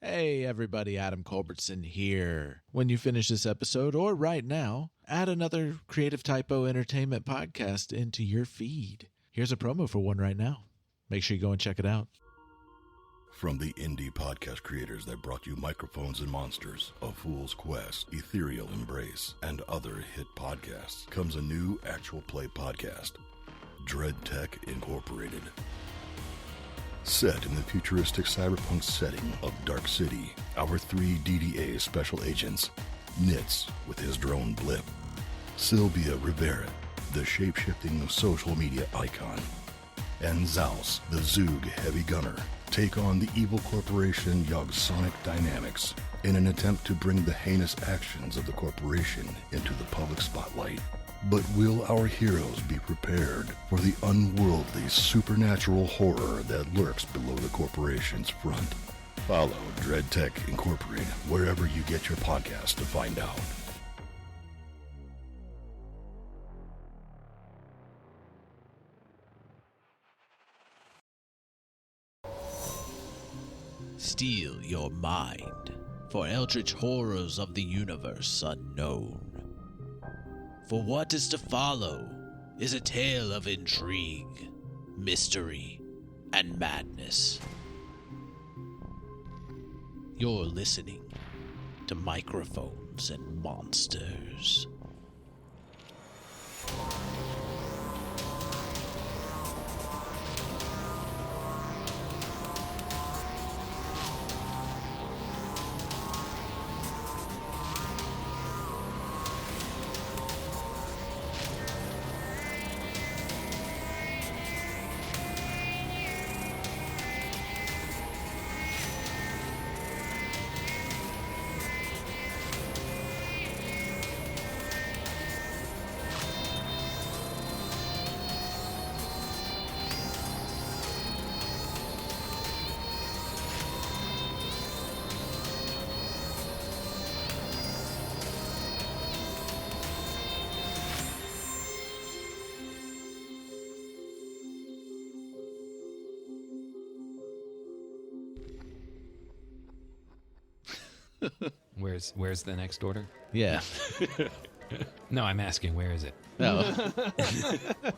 Hey everybody, Adam Culbertson here. When you finish this episode, or right now, add another Creative Typo Entertainment podcast into your feed. Here's a promo for one right now. Make sure you go and check it out. From the indie podcast creators that brought you Microphones and Monsters, A Fool's Quest, Ethereal Embrace, and other hit podcasts, comes a new actual play podcast, Dread Tech Incorporated. Set in the futuristic cyberpunk setting of Dark City, our three DDA special agents, Nitz with his drone blip, Sylvia Rivera, the shape-shifting social media icon, and Zaus, the Zoog heavy gunner, take on the evil corporation Yogsonic Dynamics in an attempt to bring the heinous actions of the corporation into the public spotlight. But will our heroes be prepared for the unworldly supernatural horror that lurks below the corporation's front? Follow Dread Tech Incorporated wherever you get your podcast to find out. Steel your mind for eldritch horrors of the universe unknown. For what is to follow is a tale of intrigue, mystery, and madness. You're listening to Microphones and Monsters. Where's the next order? Yeah. No, I'm asking, where is it? Oh. All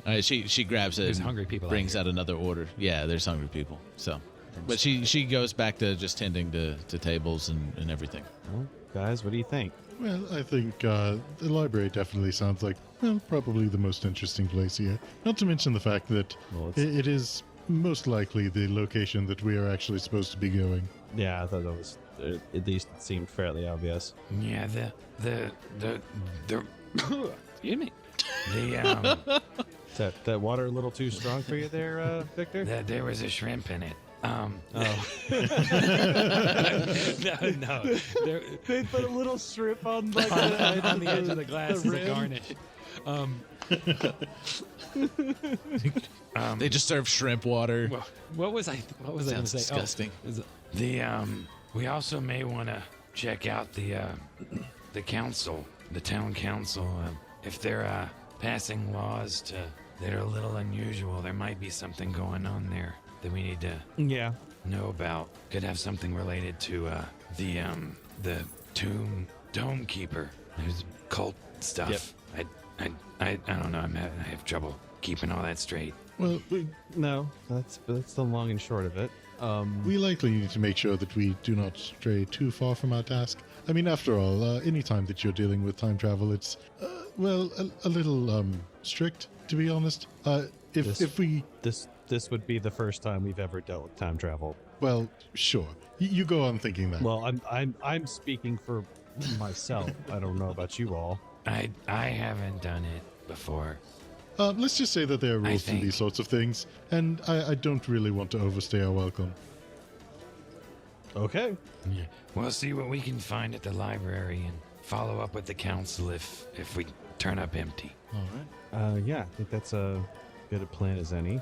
right, she grabs it. There's and hungry people brings out out another order. Yeah, there's hungry people. So, but she goes back to just tending to tables and everything. Well, guys, what do you think? Well, I think the library definitely sounds like, well, probably the most interesting place here. Not to mention the fact that it is most likely the location that we are actually supposed to be going. Yeah, I thought that was, at least it seemed fairly obvious. Yeah, the excuse me. Is that water a little too strong for you there, Victor? There was a shrimp in it. Oh. No. They put a little strip on, like, on the edge of the glass as a garnish. They just serve shrimp water. What was I going to say? Disgusting. We also may want to check out the council, the town council. If they're passing laws that are a little unusual, there might be something going on there that we need to know about. Could have something related to the dome keeper. There's cult stuff. Yep. I don't know. I have trouble keeping all that straight. Well, No, that's the long and short of it. we likely need to make sure that we do not stray too far from our task. I mean, after all, any time that you're dealing with time travel, it's, a little strict, to be honest. This would be the first time we've ever dealt with time travel. Well, sure. You go on thinking that. Well, I'm speaking for myself. I don't know about you all. I haven't done it before. Let's just say that there are rules to these sorts of things, and I don't really want to overstay our welcome. Okay. Yeah. We'll see what we can find at the library and follow up with the council if we turn up empty. All right. Yeah, I think that's a good a plan as any.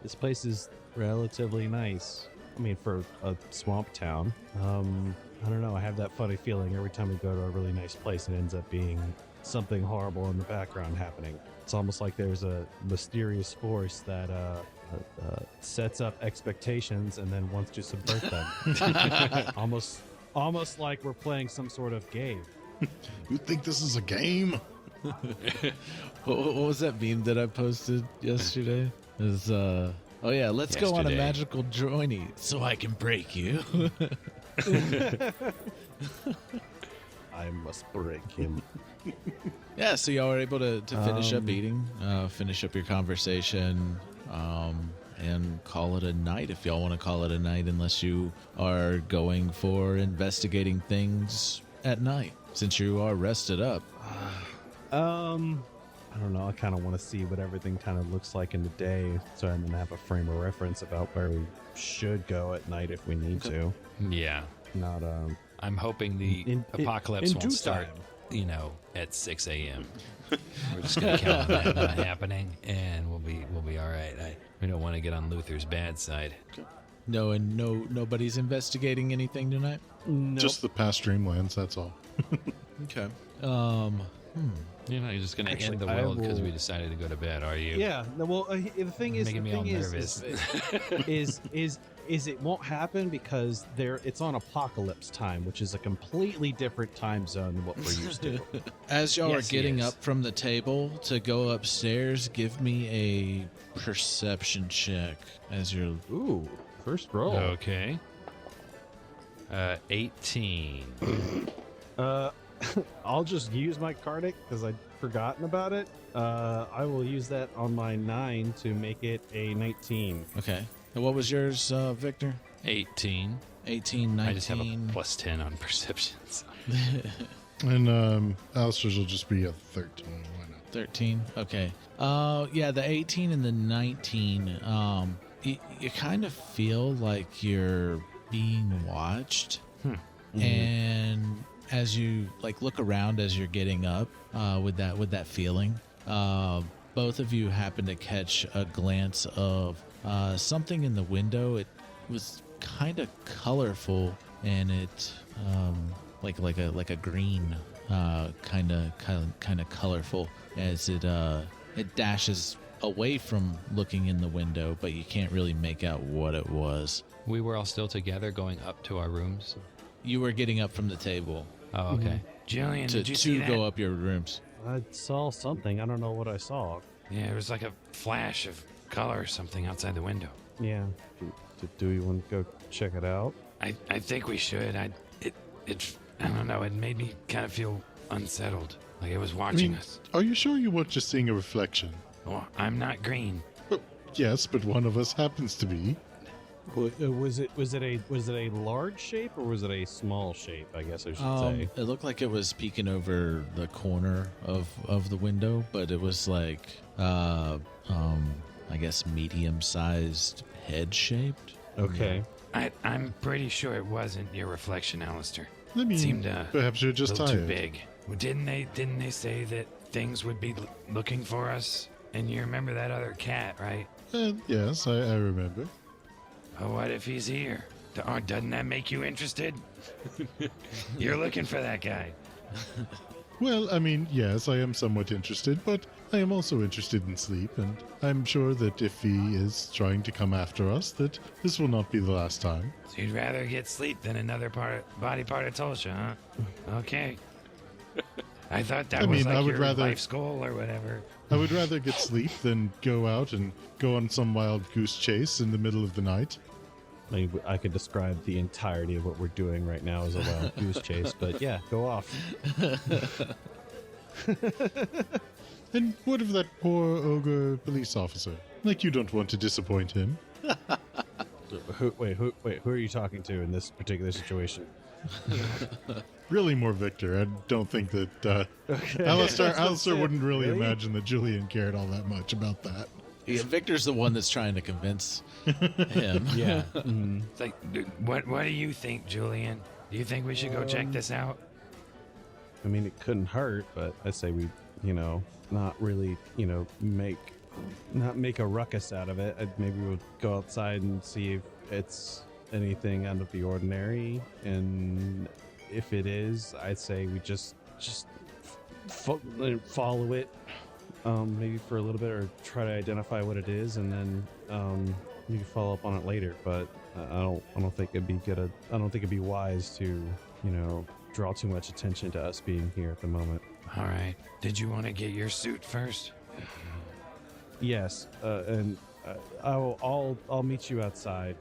This place is relatively nice. I mean, for a swamp town. I don't know. I have that funny feeling every time we go to a really nice place, it ends up being something horrible in the background happening. It's almost like there's a mysterious force that sets up expectations and then wants to subvert them. almost like we're playing some sort of game. You think this is a game? What was that meme that I posted yesterday? It was, oh yeah, let's go on a magical journey so I can break you. I must break him. Yeah, so y'all were able to finish up eating, finish up your conversation, and call it a night if y'all want to call it a night, unless you are going for investigating things at night, since you are rested up. I don't know. I kind of want to see what everything kind of looks like in the day, so I'm gonna have a frame of reference about where we should go at night if we need to. Yeah. Not I'm hoping the apocalypse won't start, time. At 6 a.m. We're just gonna count on that not happening, and we'll be all right. We don't want to get on Luther's bad side. No, and nobody's investigating anything tonight? Nope. Just the past dreamlands, that's all. Okay. You're not just gonna Actually, end the I world because will- we decided to go to bed, are you? Yeah. No, well, the thing is, Making me all nervous. is it won't happen because it's on apocalypse time, which is a completely different time zone than what we're used to. As y'all Yes, are he getting is. up from the table to go upstairs, give me a perception check as you're... Ooh, first roll. Okay. 18. I'll just use my Cardic because I'd forgotten about it. I will use that on my 9 to make it a 19. Okay. And what was yours, Victor? 18. 18, 19. I just have a plus 10 on perception. So. And Aleister's will just be a 13. Why not? 13. Okay. Yeah, the 18 and the 19. You kind of feel like you're being watched, and as you look around as you're getting up, with that feeling, both of you happen to catch a glance of something in the window. It was kind of colorful, and it like a green, kind of colorful as it dashes away from looking in the window, but you can't really make out what it was. We were all still together going up to our rooms. You were getting up from the table Oh, okay. Julian, to did you see that? go up your rooms. I saw something. I don't know what I saw. Yeah, it was like a flash of color or something outside the window. Yeah. Do you want to go check it out? I think we should. I don't know. It made me kind of feel unsettled, like it was watching us. Are you sure you weren't just seeing a reflection? Well, I'm not green. Yes, but one of us happens to be. Was it a large shape or was it a small shape? I guess I should say. It looked like it was peeking over the corner of the window, but it was like I guess medium-sized head shaped. Okay. I'm pretty sure it wasn't your reflection, Aleister. I mean, Seemed perhaps you're a just little too tired. big. Well, didn't they say that things would be looking for us? And you remember that other cat, right? Yes, I remember. Oh, what if he's here? Oh, doesn't that make you interested? You're looking for that guy. Well, I mean, yes, I am somewhat interested, but I am also interested in sleep, and I'm sure that if he is trying to come after us, that this will not be the last time. So you'd rather get sleep than another body part of Tulsa, huh? Okay. I thought that I was mean, I like would your rather- life's goal or whatever. I would rather get sleep than go out and go on some wild goose chase in the middle of the night. I could describe the entirety of what we're doing right now as a wild goose chase, but yeah, go off. And what of that poor ogre police officer? Like you don't want to disappoint him. Who are you talking to in this particular situation? Really more Victor. I don't think that Aleister wouldn't really imagine that Julian cared all that much about that. Yeah, Victor's the one that's trying to convince him. Yeah. It's like, dude, what do you think, Julian? Do you think we should go check this out? I mean, it couldn't hurt, but I say we, not really, not make a ruckus out of it. Maybe we'll go outside and see if it's anything out of the ordinary. And if it is, I'd say we just follow it maybe for a little bit, or try to identify what it is, and then you can follow up on it later. But I don't think it'd be good. I don't think it'd be wise to, draw too much attention to us being here at the moment. All right. Did you want to get your suit first? Yes, and I'll meet you outside.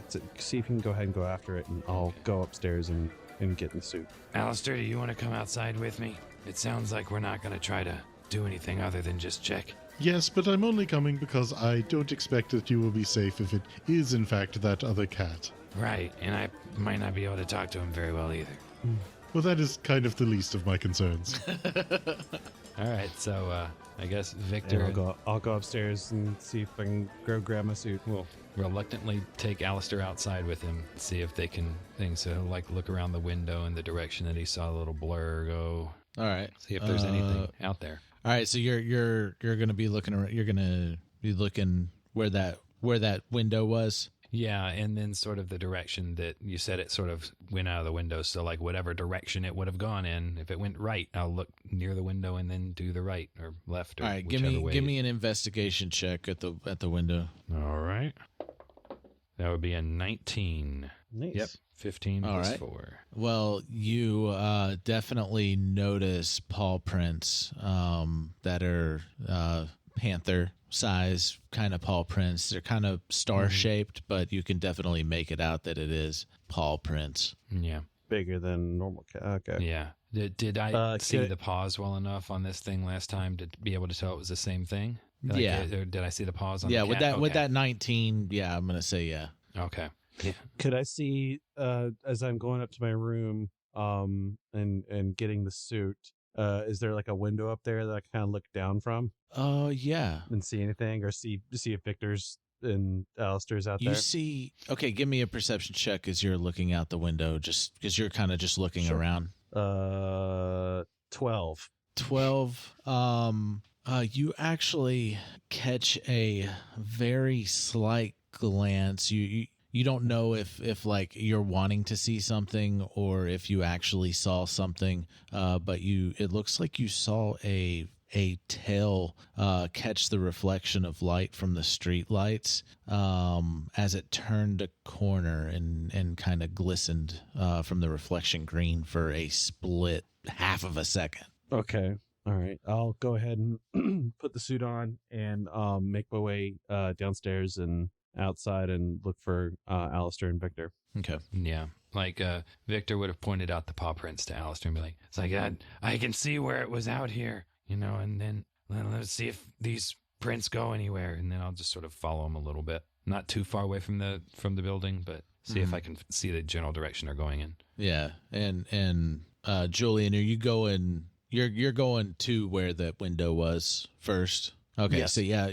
To see if you can go ahead and go after it, and I'll go upstairs and get in the suit. Aleister, do you want to come outside with me? It sounds like we're not going to try to do anything other than just check. Yes, but I'm only coming because I don't expect that you will be safe if it is in fact that other cat. Right, and I might not be able to talk to him very well either. Well, that is kind of the least of my concerns. All right, so I guess And Victor I'll go upstairs and see if I can go grab my suit. will reluctantly take Aleister outside with him, see if they can so like look around the window in the direction that he saw the little blur go. All right. See if there's anything out there. All right. So you're gonna be looking around. You're gonna be looking where that window was. Yeah, and then sort of the direction that you said it sort of went out of the window. So like whatever direction it would have gone in, if it went right, I'll look near the window and then do the right or left or All right. whichever way. Give me an investigation check at the window. All right. That would be a 19. Nice. Yep. 15 All plus right. 4. Well, you definitely notice paw prints that are panther size kind of paw prints. They're kind of star shaped, but you can definitely make it out that it is paw prints. Yeah. Bigger than normal cat. Okay. Yeah. Did I see could- the paws well enough on this thing last time to be able to tell it was the same thing? Yeah. Or did I see the paws on Yeah, the with cat? with Okay. that 19, yeah, I'm gonna say yeah. Okay. Yeah. Could I see as I'm going up to my room and getting the suit? Is there like a window up there that I kind of look down from Oh yeah. and see anything, or see if Victor's and Aleister's out You there? see, okay, give me a perception check as you're looking out the window, just because you're kind of just looking Sure. around. 12. 12. You actually catch a very slight glance. You don't know if like you're wanting to see something or if you actually saw something, but it looks like you saw a tail catch the reflection of light from the street lights as it turned a corner and kind of glistened from the reflection green for a split half of a second. Okay. All right. I'll go ahead and put the suit on and make my way downstairs and outside and look for Aleister and Victor. Okay. Yeah. Like Victor would have pointed out the paw prints to Aleister and be like, it's like, I can see where it was out here, and then let's see if these prints go anywhere. And then I'll just sort of follow them a little bit. Not too far away from the building, but see if I can see the general direction they're going in. Yeah. And Julian, are you going... You're going to where that window was first. Okay, Yes. so yeah,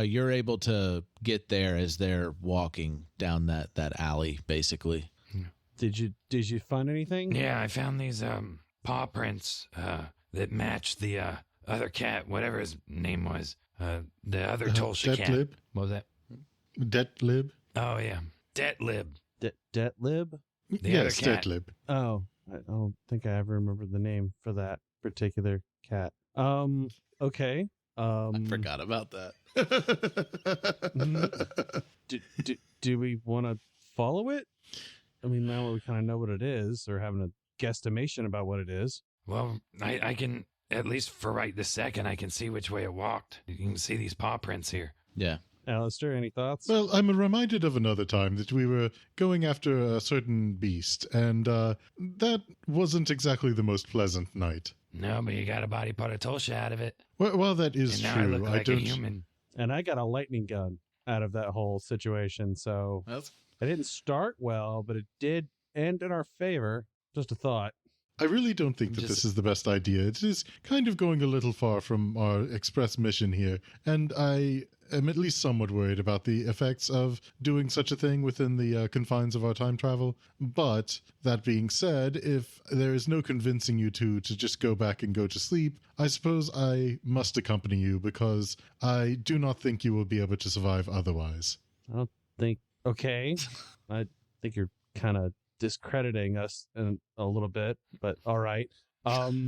you're able to get there as they're walking down that alley, basically. Did you find anything? Yeah, I found these paw prints that match the other cat, whatever his name was. The other Tolsha cat. Detlib? What was that? Detlib? Oh yeah, Detlib. Detlib? The other Yes, cat. Detlib. Oh, I don't think I ever remember the name for that particular cat. Okay. I forgot about that. Do we want to follow it? I mean, now that we kind of know what it is, or having a guesstimation about what it is. Well, I can, at least for right this second, I can see which way it walked. You can see these paw prints here. Yeah. Aleister, any thoughts? Well, I'm reminded of another time that we were going after a certain beast, and that wasn't exactly the most pleasant night. No, but you got a body part of Tolsha out of it. Well, that is And now true. I look like don't. a human. And I got a lightning gun out of that whole situation, so it didn't start well, but it did end in our favor. Just a thought. I really don't think that this is the best idea. It is kind of going a little far from our express mission here, and I am at least somewhat worried about the effects of doing such a thing within the confines of our time travel. But that being said, if there is no convincing you two to just go back and go to sleep, I suppose I must accompany you because I do not think you will be able to survive otherwise. I don't think. Okay, I think you're kind of discrediting us a little bit, but all right. I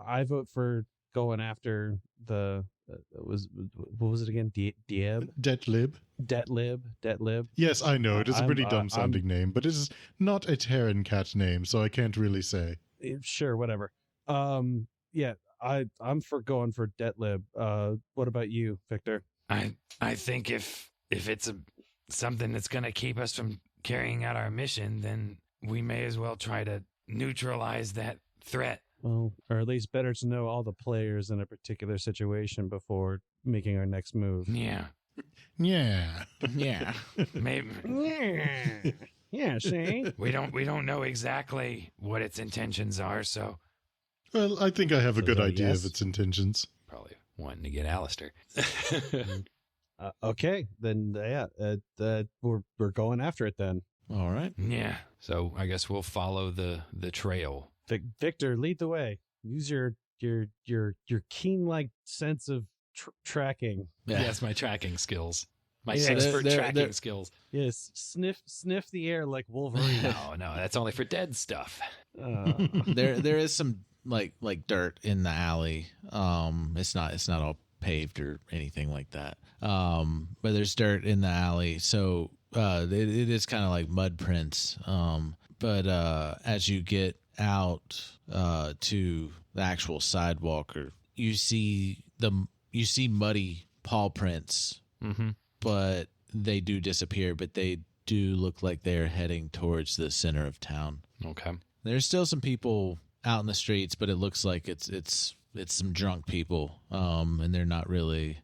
I vote for going after the what was it again? Dieb? Detlib. Yes, I know. It is a pretty dumb I'm sounding name, but it is not a Terran cat name, so I can't really say. sure, whatever. Yeah, I'm for going for Detlib. What about you, Victor? I think if it's something that's going to keep us from carrying out our mission, then we may as well try to neutralize that threat. Well, or at least better to know all the players in a particular situation before making our next move. Yeah. Yeah. Yeah. Maybe. Yeah, see? We don't know exactly what its intentions are, so Well, I think I have a So good is that a idea yes? of its intentions. probably wanting to get Aleister. Okay, then we're going after it then. All right. Yeah. So I guess we'll follow the trail. Victor, lead the way. Use your keen sense of tracking. Yeah. Yes, my tracking skills. My Yeah, expert they're- tracking skills. Yes, sniff the air like Wolverine. No, that's only for dead stuff. There is some like dirt in the alley. It's not all paved or anything like that. But there's dirt in the alley, so it is kind of like mud prints. But as you get out to the actual sidewalk, you see muddy paw prints, but they do disappear. But they do look like they're heading towards the center of town. Okay. There's still some people out in the streets, but it looks like it's some drunk people, and they're not really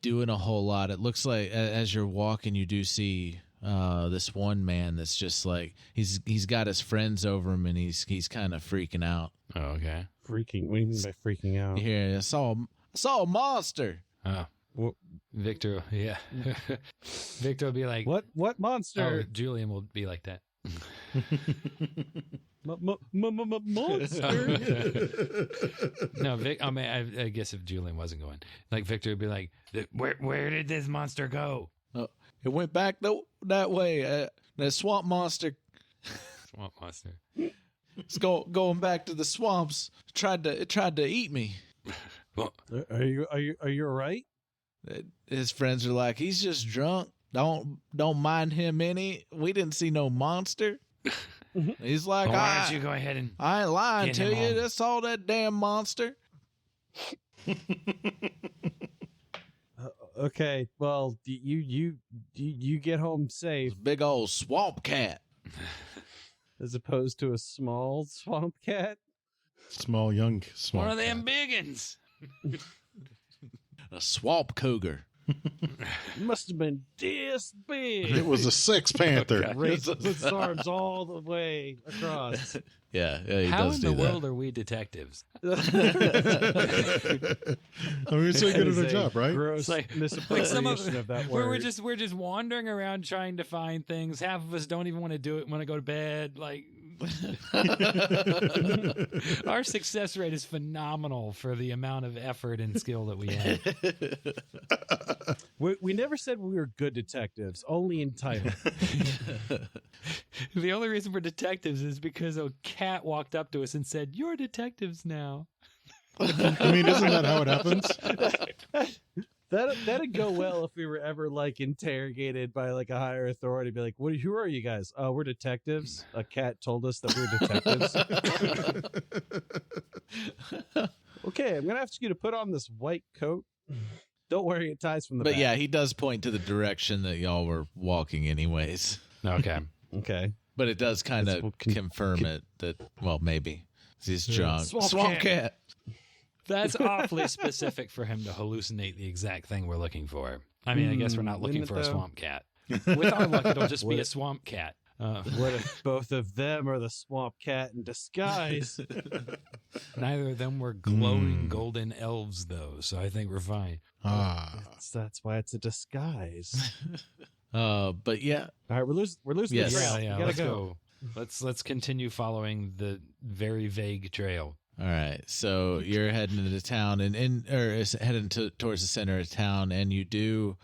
doing a whole lot. It looks like as you're walking, you do see this one man that's just like he's got his friends over him, and he's kind of freaking out. Oh, okay. Freaking? What do you mean by freaking out? Here, I saw a monster. Oh. What? Victor, yeah. Victor will be like, What Oh, monster? Julian will be like that. Monster? No, Vic. I mean, I guess if Julian wasn't going, like Victor would be like, "Where did this monster go?" It went back that way. That swamp monster. Swamp monster. It's going back to the swamps. It tried to eat me. Well, Are you all right? His friends are like, he's just drunk. Don't mind him any. We didn't see no monster. He's like, why don't you go ahead and I ain't lying get to him you. on. That's all that damn monster. Okay, well, you get home safe Big old swamp cat. as opposed to a small swamp cat. Small, young, small. one of them biggins? A swamp cougar. Must have been this big. It was a Sex Panther. Raised its arms all the way across. Yeah, he How does in do the that. world are we detectives? I mean, we're so good at our That is a job, right? Gross Like misappropriation of that word. we're just wandering around trying to find things. Half of us don't even want to do it. Want to go to bed. Like our success rate is phenomenal for the amount of effort and skill that we have. We never said we were good detectives, only in title. The only reason we're detectives is because a cat walked up to us and said, "You're detectives now." I mean, isn't that how it happens? That'd go well if we were ever interrogated by a higher authority. Be like, who are you guys? Oh, we're detectives. A cat told us that we're detectives. Okay, I'm gonna ask you to put on this white coat. Don't worry, it ties from the But back. yeah, he does point to the direction that y'all were walking anyways. Okay. Okay. But it does kind It's- of well, confirm it that, well, maybe. He's drunk. Swamp cat. That's awfully specific for him to hallucinate the exact thing we're looking for. I mean, I guess we're not looking isn't for it a though? swamp cat. With our luck, it'll just be What- a swamp cat. What if both of them are the swamp cat in disguise? Neither of them were glowing golden elves, though, so I think we're fine. That's why it's a disguise. But yeah, All right, we're losing Yes. the trail. Yeah, We gotta let's go. Let's continue following the very vague trail. all right. So you're heading into town heading towards the center of town, and you do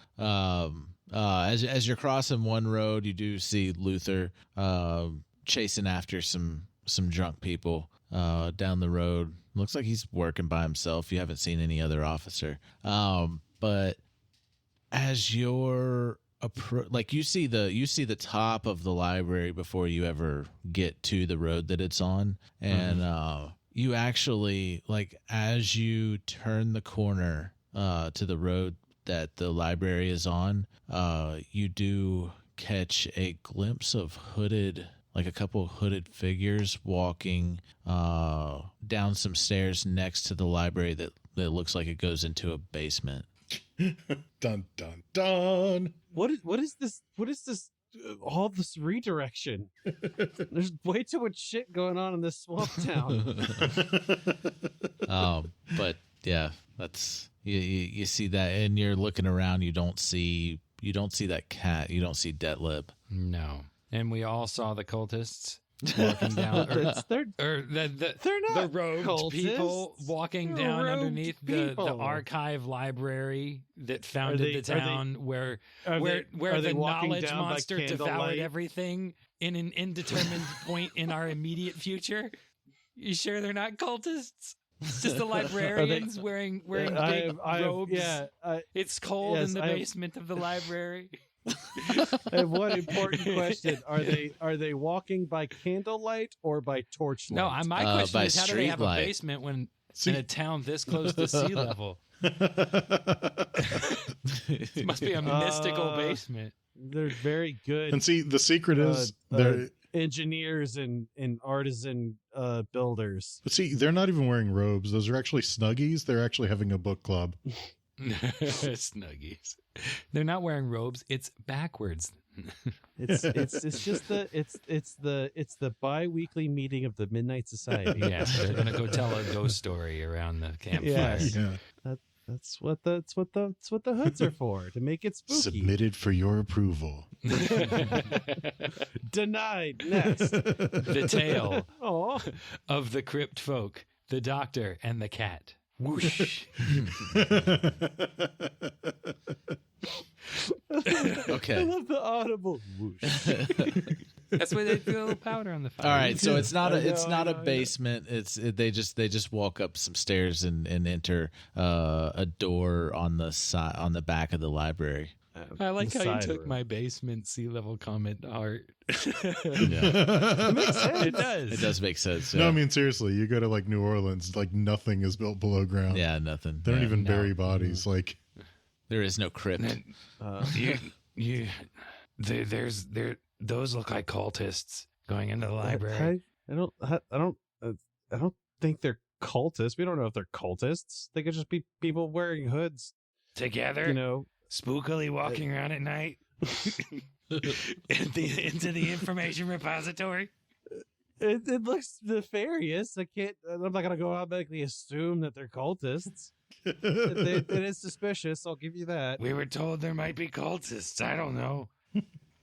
as you're crossing one road, you do see Luther chasing after some drunk people. down the road. Looks like he's working by himself. You haven't seen any other officer. But as you're like you see the top of the library before you ever get to the road that it's on, and you actually, like, as you turn the corner to the road that the library is on, you do catch a glimpse of a couple hooded figures walking down some stairs next to the library that looks like it goes into a basement. Dun dun dun. What is this? What is this? All this redirection. There's way too much shit going on in this swamp town. But yeah, that's you see that, and you're looking around. You don't see that cat. You don't see Detlib. No. And we all saw the cultists walking down. They're not the robed cultists. People walking They're down robed underneath the archive library that founded the town where the knowledge monster devoured everything in an indeterminate point in our immediate future. You sure they're not cultists? It's just the librarians wearing big robes. It's cold in the basement of the library. I have one important question: Are they walking by candlelight or by torchlight? No, my question is, how do they have a light. basement when in a town this close to sea level? It must be a mystical basement. They're very good. And see, the secret is they're engineers and artisan builders. But see, they're not even wearing robes. Those are actually Snuggies. They're actually having a book club. Snuggies. They're not wearing robes. It's backwards. It's just the bi-weekly meeting of the Midnight Society. Yes, they're gonna go tell a ghost story around the campfire. Yes. Yeah. That's what the hoods are for, to make it spooky. Submitted for your approval. Denied. Next. The tale Oh, of the crypt folk, the doctor, and the cat. Whoosh. Okay. I love the audible whoosh. That's why they threw a little powder on the fire. All right, so it's not a know. basement. They just walk up some stairs and enter a door on the back of the library. I like The how you side took room. my basement sea level comment to heart. It makes sense. It does. It does make sense. No, Yeah. I mean, seriously, you go to like New Orleans, like nothing is built below ground. Yeah, nothing. They don't Yeah. even No. bury bodies. Like, There is no crypt. Those look like cultists going into the library. I don't think they're cultists. We don't know if they're cultists. They could just be people wearing hoods. Together, You know, spookily walking around at night into the information repository. it looks nefarious. I'm not gonna go automatically assume that they're cultists. It is suspicious. I'll give you that. We were told there might be cultists. I don't know.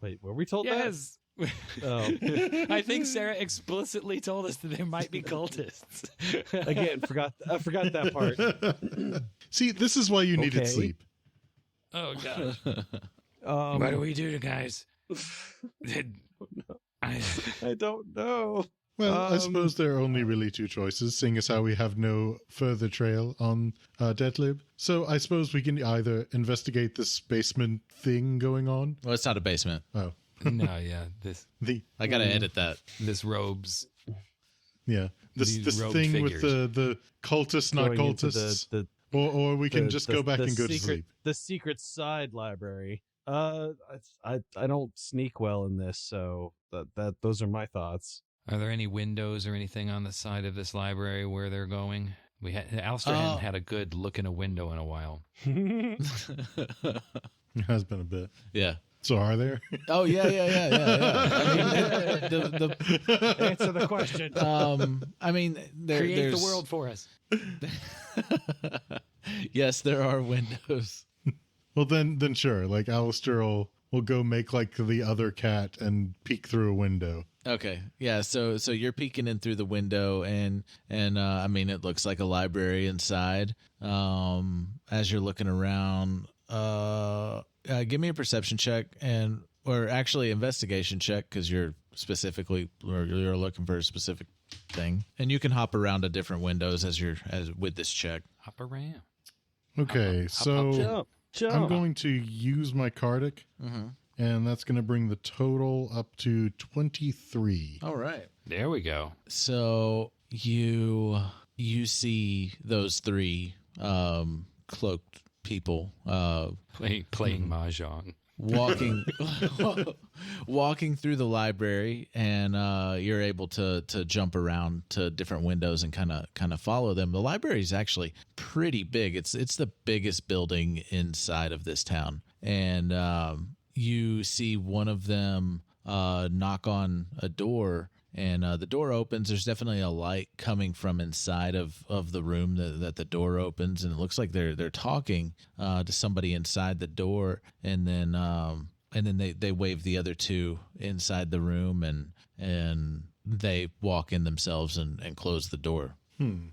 Wait, were we told Yes. that? Oh. I think Sarah explicitly told us that there might be cultists. Again, I forgot that part. see, this is why you needed Okay. sleep. Oh gosh. Um, What do we do, guys? I don't know. Well, I Um, suppose there are only really two choices, seeing as how we have no further trail on Detlib. So I suppose we can either investigate this basement thing going on. Well, it's not a basement. Oh, No, yeah. I gotta edit that. This robes. yeah. This These robed thing figures. with the cultists, not Going into cultists. Or we can just go back and go to secret, sleep. The secret side library. I don't sneak well in this, so those are my thoughts. Are there any windows or anything on the side of this library where they're going? Aleister hadn't had a good look in a window in a while. It has been a bit. Yeah. So are there? Oh yeah. I mean, the Answer the question. I mean, Create there's the world for us. Yes, there are windows. Well, then sure. Like Aleister will go make like the other cat and peek through a window. Okay. Yeah, so you're peeking in through the window and I mean it looks like a library inside. As you're looking around, give me a perception check or actually investigation check cuz you're looking for a specific thing, and you can hop around to different windows as with this check. Hop around. Okay, so Jump. I'm going to use my Cardic, and that's going to bring the total up to 23. All right. There we go. So you see those three cloaked people Playing mahjong. walking through the library, and you're able to jump around to different windows and kind of follow them. The library is actually pretty big. It's the biggest building inside of this town, and you see one of them knock on a door. And the door opens. There's definitely a light coming from inside of the room that the door opens, and it looks like they're talking to somebody inside the door. And then they wave the other two inside the room, and they walk in themselves and close the door.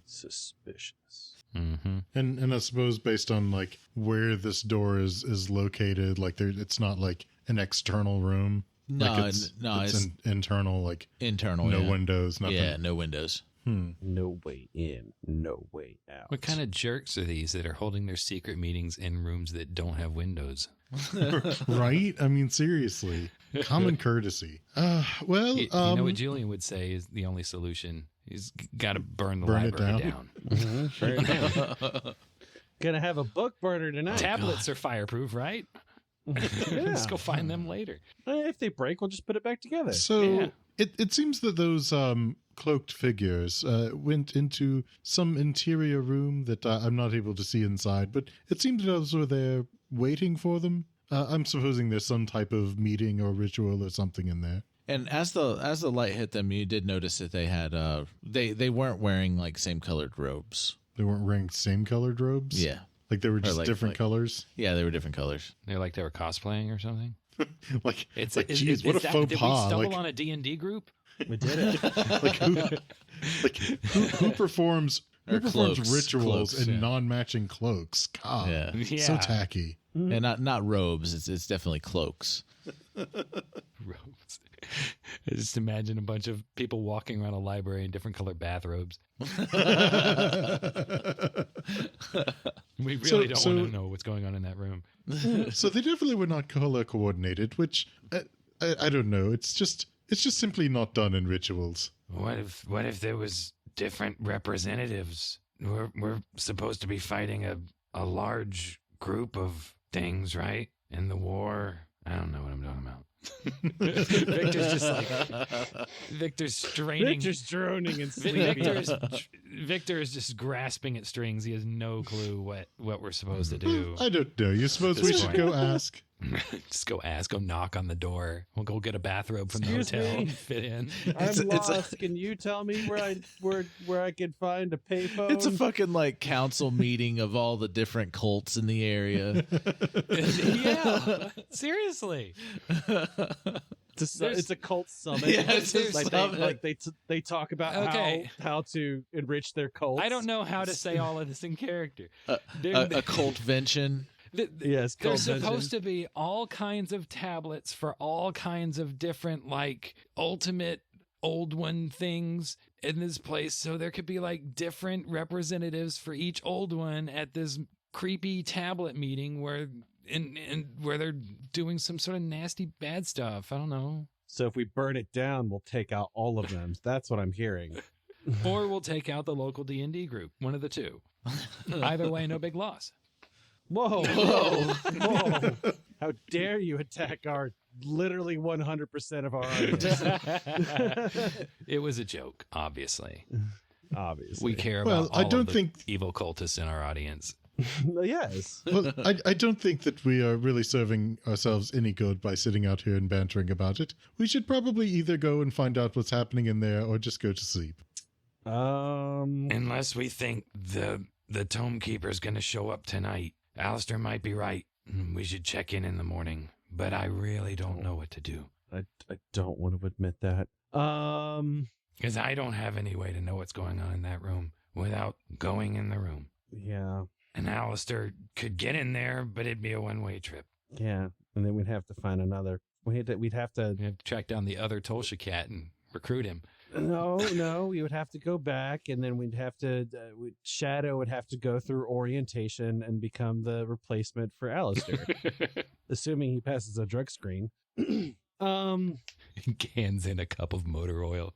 Suspicious. Mm-hmm. And I suppose based on like where this door is located, like it's not like an external room. No, like it's internal, no yeah. windows, nothing. Yeah, no windows. No way in, no way out. What kind of jerks are these that are holding their secret meetings in rooms that don't have windows? Right? I mean, seriously, common courtesy. Well, You know what Julian would say is the only solution. He's got to burn the library down. Burn it down. Gonna have a book burner tonight. Tablets are fireproof, right? Let's go find them later. If they break, we'll just put it back together. So Yeah. it seems that those cloaked figures went into some interior room that I'm not able to see inside, but it seems those were there waiting for them. I'm supposing there's some type of meeting or ritual or something in there. And as the light hit them, you did notice that they had they weren't wearing like same colored robes. They weren't wearing same colored robes? Yeah. Like they were just like- different like- colors? Yeah, they were different colors. They're like they were cosplaying or something. Geez, what a faux did pas. we stumble Like, on a D&D group? We did it. who performs Or cloaks, rituals in yeah. non-matching cloaks? God, Yeah. so tacky. And not robes. It's definitely cloaks. Robes. I just imagine a bunch of people walking around a library in different colored bathrobes. We really don't want to know what's going on in that room. So they definitely were not color coordinated, which I don't know. It's just simply not done in rituals. What if there was different representatives? We're supposed to be fighting a large group of things, right? In the war. I don't know what I'm talking about. Victor's just like Victor's straining. Victor's droning and sleeping. Victor is just grasping at strings. He has no clue what we're supposed to do. I don't know. You suppose we should go ask? Just go ask. Go knock on the door. We'll go get a bathrobe from Excuse the hotel me? and fit in. I'm lost. Can you tell me where I can find a payphone? It's a fucking like council meeting of all the different cults in the area. Yeah, seriously. It's a cult summit. Yeah, it's a like summit. they talk about Okay. how to enrich their cults. I don't know how to say all of this in character. A cultvention. Yes, There's cult supposed to be all kinds of tablets for all kinds of different, like, ultimate old one things in this place. So there could be, like, different representatives for each old one at this creepy tablet meeting where they're doing some sort of nasty bad stuff. I don't know. So if we burn it down, we'll take out all of them. That's what I'm hearing. Or we'll take out the local D&D group. One of the two. Either way, no big loss. Whoa, whoa. How dare you attack our literally 100% of our audience. It was a joke, obviously. Obviously. We care Well, about I all don't of the think- evil cultists in our audience. Yes. Well, I don't think that we are really serving ourselves any good by sitting out here and bantering about it. We should probably either go and find out what's happening in there or just go to sleep. Unless we think the Tome Keeper's going to show up tonight. Aleister might be right. We should check in the morning. But I really don't know what to do. I don't want to admit that. Because I don't have any way to know what's going on in that room without going in the room. Yeah. And Aleister could get in there, but it'd be a one-way trip. Yeah. And then we'd have to find another. We'd have to. We have to track down the other Tolsha cat and recruit him. No, we would have to go back, and then we'd have to. Shadow would have to go through orientation and become the replacement for Aleister, assuming he passes a drug screen. Cans in a cup of motor oil.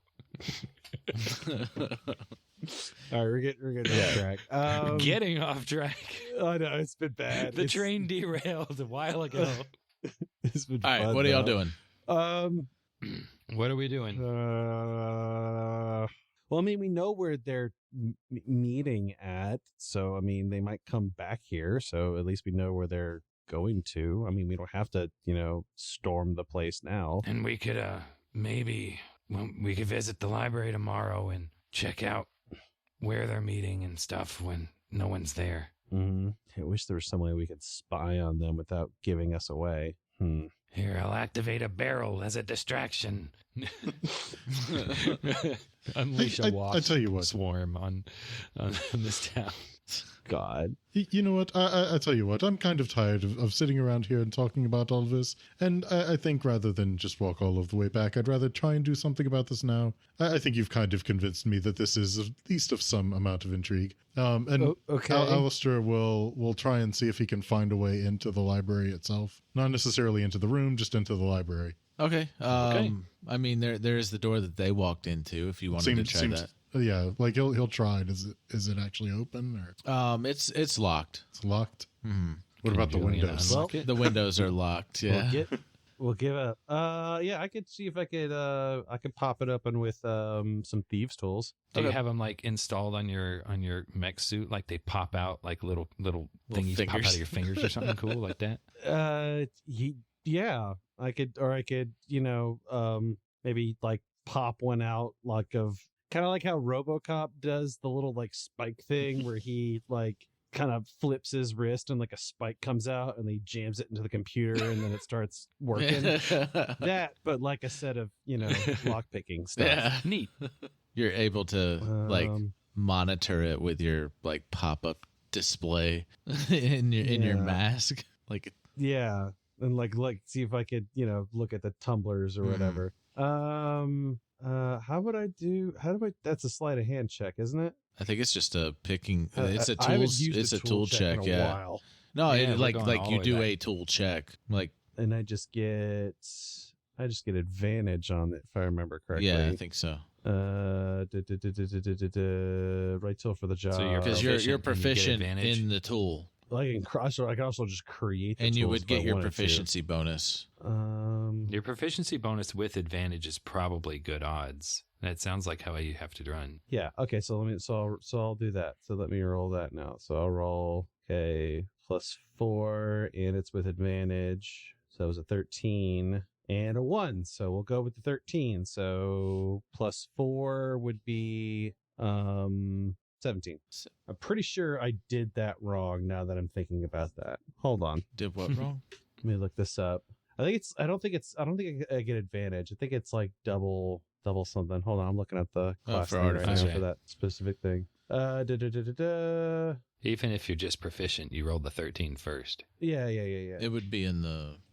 All right, we're getting off track. Getting off track. I know it's been bad. The train derailed a while ago. It's been All right, fun, what are y'all though. doing? What are we doing? Well, I mean, we know where they're meeting at, so I mean, they might come back here. So at least we know where they're going to. I mean, we don't have to, storm the place now. And we could maybe we could visit the library tomorrow and check out where they're meeting and stuff when no one's there. Mm-hmm. I wish there was some way we could spy on them without giving us away. Here, I'll activate a barrel as a distraction. Unleash a wasp I tell you what. swarm on this town. God. You know what? I tell you what. I'm kind of tired of sitting around here and talking about all of this. And I think rather than just walk all of the way back, I'd rather try and do something about this now. I think you've kind of convinced me that this is at least of some amount of intrigue. And okay. Aleister will try and see if he can find a way into the library itself. Not necessarily into the room, just into the library. Okay. Okay. I mean, there is the door that they walked into. If you wanted to try that. Yeah, like he'll try. Is it actually open or? It's locked. It's locked. Mm-hmm. What about the Julian windows? unlock it? The windows are locked. Yeah. We'll give a. Yeah, I could see if I could pop it open with some thieves' tools. Do you have them like installed on your mech suit? Like they pop out like little thingies pop out fingers. of your fingers or something cool like that? Yeah, I could maybe like pop one out like of. Kind of like how RoboCop does the little like spike thing where he like kind of flips his wrist and like a spike comes out and he jams it into the computer and then it starts working. That, but like a set of, lockpicking stuff. Yeah. Neat. You're able to monitor it with your like pop-up display in your mask. Like yeah, and like see if I could, look at the tumblers or whatever. That's a sleight of hand check, isn't it? I think it's just a picking. It's a I haven't tools. used It's a a tool check. in a Yeah. while. No, Yeah, it, we're like going all you the do way a tool check. Like And I just get advantage on it if I remember correctly. yeah, I think so. Right tool for the job. So you're Because you're proficient advantage. in the tool, I can also just create the and you tools would if get I your wanted to. proficiency bonus. Your proficiency bonus with advantage is probably good odds. That sounds like how you have to run. Yeah. Okay. So I'll do that. So let me roll that now. So I'll roll +4, and it's with advantage. So it was a 13 and a 1. So we'll go with the 13. So +4 would be 17. I'm pretty sure I did that wrong now that I'm thinking about that. Hold on. Did what wrong? Let me look this up. I don't think I get advantage. I think it's like double something. Hold on, I'm looking at the class for thing right artificer. now for that specific thing. Even if you're just proficient, you rolled the 13 first. Yeah. It would be in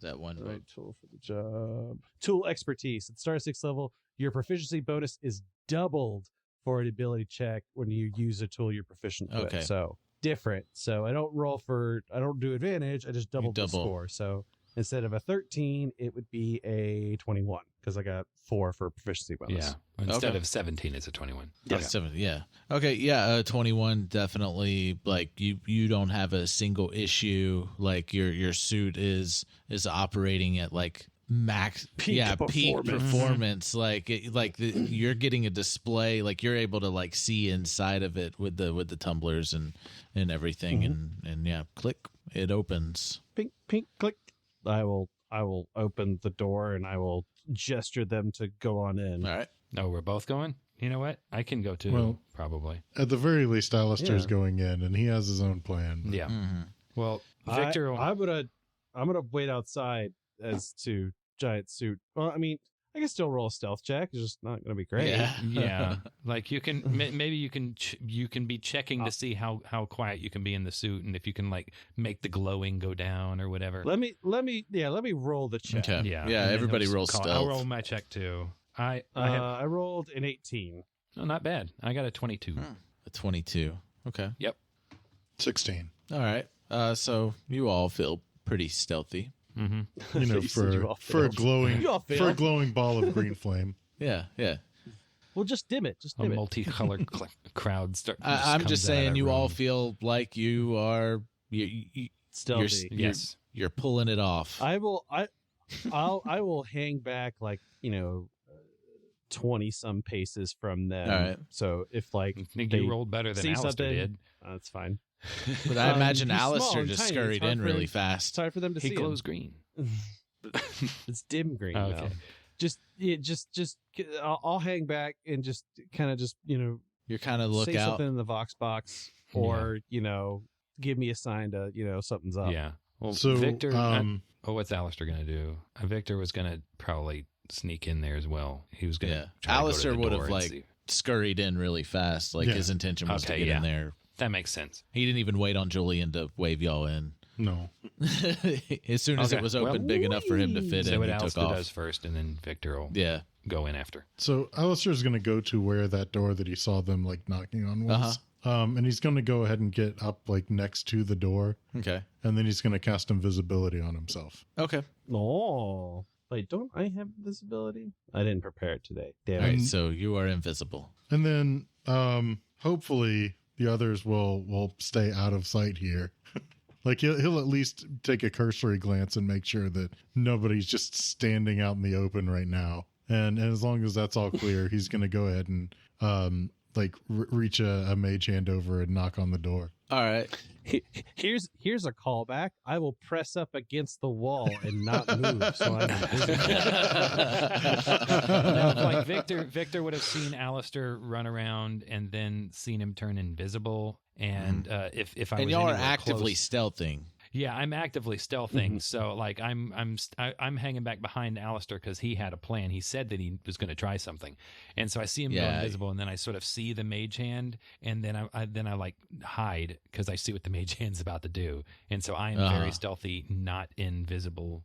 that one. Right tool for the job. Tool expertise. At star 6 level, your proficiency bonus is doubled for an ability check when you use a tool you're proficient with. Okay. So different. So I don't do advantage. I just double the score. So instead of a 13, it would be a 21 because I got 4 for proficiency bonus. Yeah. Instead Okay. of 17, it's a 21. Yeah. 7, yeah. Okay. Yeah. 21 definitely. Like you don't have a single issue. Like your suit is operating at like max Peak performance. Like you're getting a display. Like you're able to like see inside of it with the tumblers and everything. And yeah, click, it opens. Pink, pink, click. I will open the door and I will gesture them to go on in. All right. No, we're both going? You know what? I can go too, Well, probably. At the very least, Aleister's Yeah. going in, and he has his own plan. Yeah. Mm-hmm. Well, Victor... I'm gonna wait outside as to giant suit. Well, I mean, I can still roll a stealth check. It's just not gonna be great. Yeah. Yeah, like you can maybe you can be checking to see how quiet you can be in the suit, and if you can like make the glowing go down or whatever. Let me roll the check. Okay. Yeah, Yeah. and then Everybody he'll rolls call- stealth. I'll roll my check too. I rolled an 18. No, not bad. I got a 22. A 22. Okay. Yep. 16. All right. So you all feel pretty stealthy. Mm-hmm. You know, You said you all for a failed. glowing ball of green flame. Yeah. Well, just dim it. Just A dim it. multicolored crowd start. I'm comes just out of saying that you all room. feel like you are Stealthy. Yes. you're pulling it off. I will hang back 20 some paces from them. All right. So if I think you rolled better than see Aleister something, did. that's fine. But I imagine he's small Aleister and just tiny. scurried It's hard in for really him- fast. It's hard for them to He see glows him. green. It's dim green. Okay. Though. I'll hang back and just You're kind of look say out. something in the Vox box, or give me a sign to something's up. Yeah. Well, So, Victor. What's Aleister gonna do? Victor was gonna probably sneak in there as well. He was gonna. Try to go to Aleister the would door have and like see. scurried in really fast. Like Yeah. his intention was to Okay, get yeah. in there. That makes sense. He didn't even wait on Julian to wave y'all in. No. As soon as Okay, it was open well, big enough for him to fit So in, what he took Aleister off. does first, and then Victor will Yeah. go in after. So Aleister's going to go to where that door that he saw them knocking on was. And he's going to go ahead and get up next to the door, Okay. and then he's going to cast invisibility on himself. Okay. Oh, wait, don't I have visibility? I didn't prepare it today. Damn. All it. right. So you are invisible. And then hopefully the others will stay out of sight here. He'll at least take a cursory glance and make sure that nobody's just standing out in the open right now. And as long as that's all clear, he's going to go ahead and reach a mage hand over and knock on the door. All right. Here's a callback. I will press up against the wall and not move, so I'm invisible. Now, Victor would have seen Aleister run around and then seen him turn invisible. And if I And was y'all are anywhere actively close- stealthing. Yeah, I'm actively stealthing. So I'm hanging back behind Aleister because he had a plan. He said that he was going to try something, and so I see him go invisible, and then I sort of see the mage hand, and then I hide because I see what the mage hand's about to do, and so I am very stealthy, not invisible,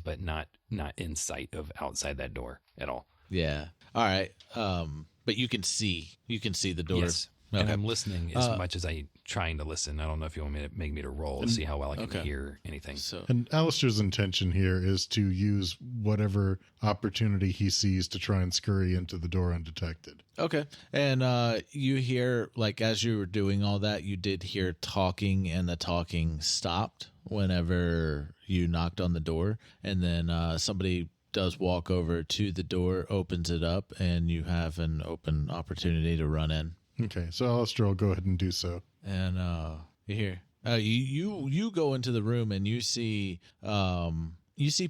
but not in sight of outside that door at all. Yeah. All right. But you can see the door. Yes. Okay. And I'm listening as much as I'm trying to listen. I don't know if you want me to make me to roll to see how well I can hear anything. So And Aleister's intention here is to use whatever opportunity he sees to try and scurry into the door undetected. okay. And you hear, as you were doing all that, you did hear talking, and the talking stopped whenever you knocked on the door, and then somebody does walk over to the door, opens it up, and you have an open opportunity to run in. Okay, so Aleister will go ahead and do so. And you hear you go into the room, and you see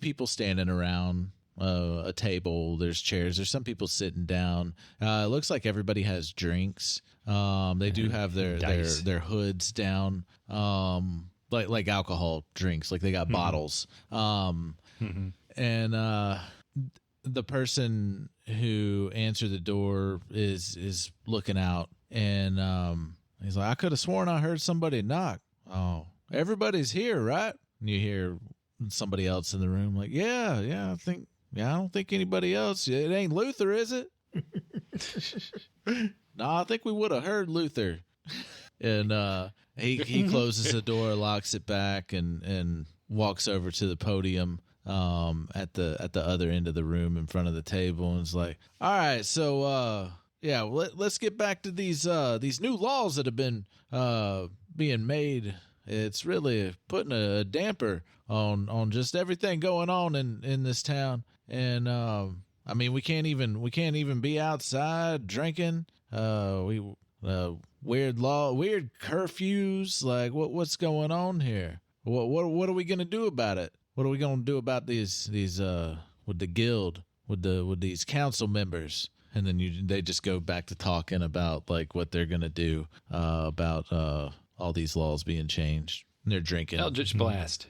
people standing around a table. There's chairs. There's some people sitting down. It looks like everybody has drinks. They do have their hoods down, like alcohol drinks. Like they got bottles. And the person who answered the door is looking out, and he's like, I could have sworn I heard somebody knock. Oh, everybody's here, right? And you hear somebody else in the room like, yeah, I don't think anybody else. It ain't Luther, is it? No, I think we would have heard Luther. And he closes the door, locks it back, and walks over to the podium at the other end of the room in front of the table, and is like, all right, so let's get back to these new laws that have been being made. It's really putting a damper on just everything going on in this town. And I mean, we can't even be outside drinking. Weird curfews. Like what's going on here? What are we gonna do about it? What are we gonna do about these with the guild, with these council members? And then they just go back to talking about what they're gonna do about all these laws being changed. And they're drinking. Eldritch Blast.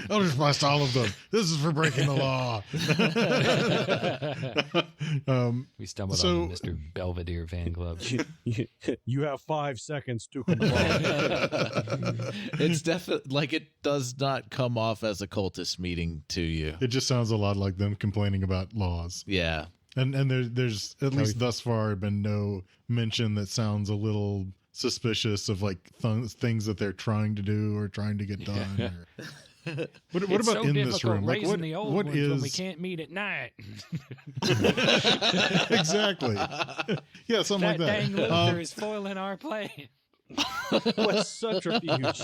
I'll just blast all of them. This is for breaking the law. We stumbled So- on Mr. Belvedere fan club. You have 5 seconds to comply. It's definitely it does not come off as a cultist meeting to you. It just sounds a lot like them complaining about laws. Yeah. And there's at least thus far been no mention that sounds a little suspicious of like things that they're trying to do or trying to get done. Or... What about so in this room? Like what the old what ones is when we can't meet at night? Exactly. Yeah, something like that. Dang Luther is foiling our plan. What subterfuge.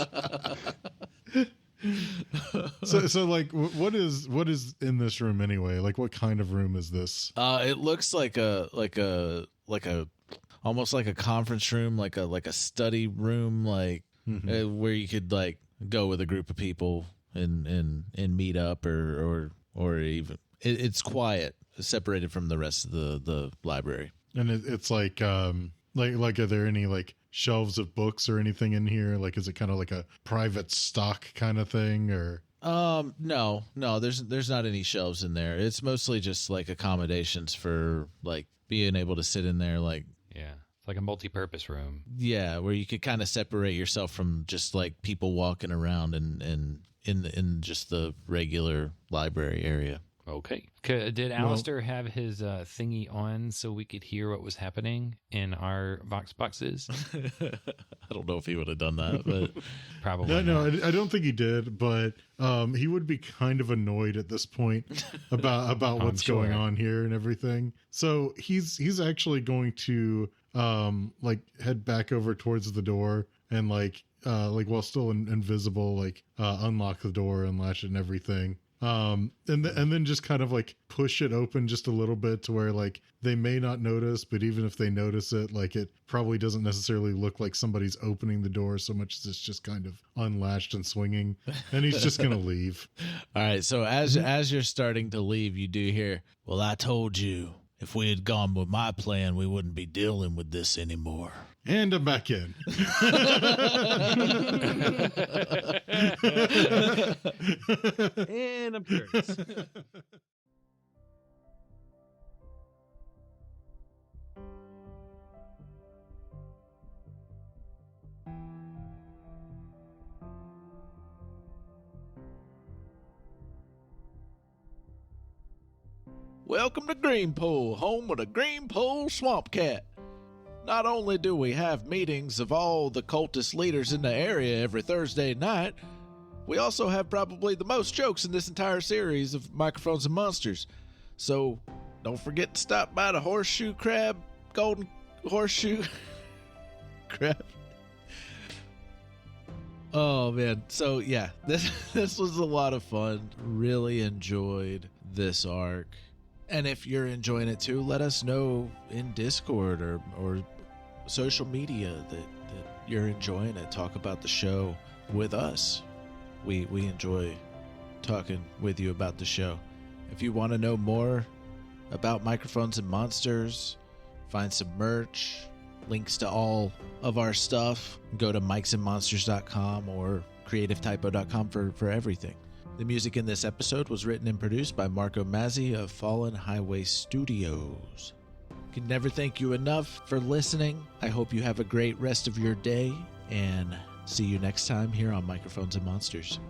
So like what is in this room anyway? Like what kind of room is this? It looks like a almost like a conference room, like a study room, like where you could like go with a group of people and meet up or even it's quiet, separated from the rest of the library. And it's like are there any like shelves of books or anything in here? Like is it kind of like a private stock kind of thing or? No, there's not any shelves in there. It's mostly just like accommodations for like being able to sit in there, like Yeah, it's like a multi-purpose room. yeah, where you could kind of separate yourself from just like people walking around and in just the regular library area. Okay. Did Aleister have his thingy on so we could hear what was happening in our vox boxes? I don't know if he would have done that, but Probably. No, I don't think he did, but he would be kind of annoyed at this point about what's going on here and everything. So he's actually going to like head back over towards the door and like while still invisible, like unlock the door, unlatch it and everything. And then just kind of like push it open just a little bit to where like they may not notice, but even if they notice it, like it probably doesn't necessarily look like somebody's opening the door so much as it's just kind of unlatched and swinging, and he's just gonna leave. all right. So as you're starting to leave, you do hear, "Well, I told you if we had gone with my plan, we wouldn't be dealing with this anymore." And I'm back in. And I'm curious. Welcome to Greenpool, home of the Greenpool Swamp Cat. Not only do we have meetings of all the cultist leaders in the area every Thursday night, we also have probably the most jokes in this entire series of Microphones and Monsters. So don't forget to stop by the Horseshoe Crab, Golden Horseshoe Crab. Oh man, so yeah, this was a lot of fun. Really enjoyed this arc. And if you're enjoying it too, let us know in Discord or social media that you're enjoying it. Talk about the show with us. We enjoy talking with you about the show. If you want to know more about Microphones and Monsters, find some merch, links to all of our stuff, go to mikesandmonsters.com or creativetypo.com for everything. The music in this episode was written and produced by Marco Mazzei of Fallen Highway Studios. Can never thank you enough for listening. I hope you have a great rest of your day, and see you next time here on Microphones and Monsters.